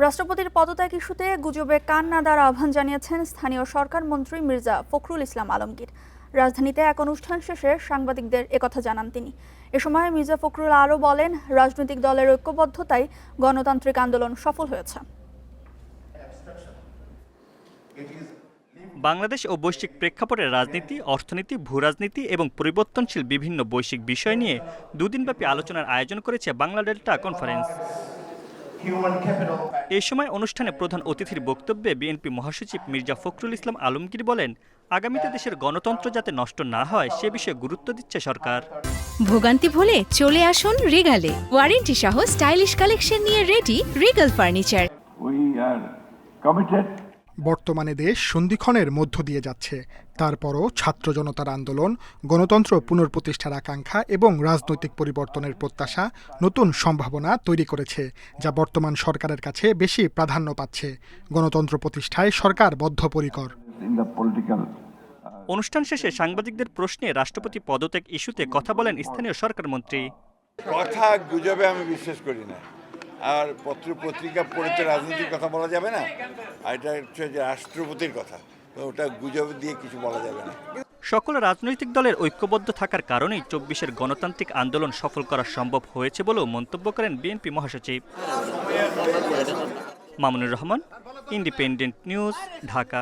রাষ্ট্রপতির পদত্যাগ ইস্যুতে গুজবে কান না দেওয়ার আহ্বান জানিয়েছেন স্থানীয় সরকার মন্ত্রী মির্জা ফখরুল ইসলাম আলমগীর। রাজধানীতে এক অনুষ্ঠান শেষে সাংবাদিকদের একথা জানান তিনি। এ সময় মির্জা ফখরুল আরও বলেন, রাজনৈতিক দলের ঐক্যবদ্ধতায় গণতান্ত্রিক আন্দোলন সফল হয়েছে। বাংলাদেশ ও বৈশ্বিক প্রেক্ষাপটে রাজনীতি, অর্থনীতি, ভূরাজনীতি এবং পরিবর্তনশীল বিভিন্ন বৈশ্বিক বিষয় নিয়ে দুদিনব্যাপী আলোচনার আয়োজন করেছে বাংলা ডেল্টা কনফারেন্স। এই সময় অনুষ্ঠানে প্রধান অতিথির বক্তব্যে বিএনপি মহাসচিব মির্জা ফখরুল ইসলাম আলমগীর বলেন, আগামীতে দেশের গণতন্ত্র যাতে নষ্ট না হয় সে বিষয়ে গুরুত্ব দিচ্ছে সরকার। ভোগান্তি ভুলে চলে আসুন রিগালে। ওয়ারেন্টি সহ স্টাইলিশ কালেকশন নিয়ে রেডি রিগাল ফার্নিচার। বর্তমানে দেশ সন্ধিক্ষণের মধ্য দিয়ে যাচ্ছে। তারপরও ছাত্র জনতার আন্দোলন, গণতন্ত্র পুনঃপ্রতিষ্ঠার আকাঙ্ক্ষা এবং রাজনৈতিক পরিবর্তনের প্রত্যাশা নতুন সম্ভাবনা তৈরি করেছে, যা বর্তমান সরকারের কাছে বেশি প্রাধান্য পাচ্ছে। গণতন্ত্র প্রতিষ্ঠায় সরকার বদ্ধপরিকর। অনুষ্ঠান শেষে সাংবাদিকদের প্রশ্নে রাষ্ট্রপতি পদত্যাগ ইস্যুতে কথা বলেন স্থানীয় সরকার মন্ত্রী। কথা গুজবে আমি বিশ্বাস করি না, আর পত্র পত্রিকা পড়ে তো রাজনীতির কথা বলা যাবে না, আর এটা হচ্ছে যে রাষ্ট্রপতির কথা, তো ওটা গুজব দিয়ে কিছু বলা যাবে না। সকল রাজনৈতিক দলের ঐক্যবদ্ধ থাকার কারণেই ২৪-এর গণতান্ত্রিক আন্দোলন সফল করা সম্ভব হয়েছে বলেও মন্তব্য করেন বিএনপি মহাসচিব। Mamunur Rahman, independent news, Dhaka.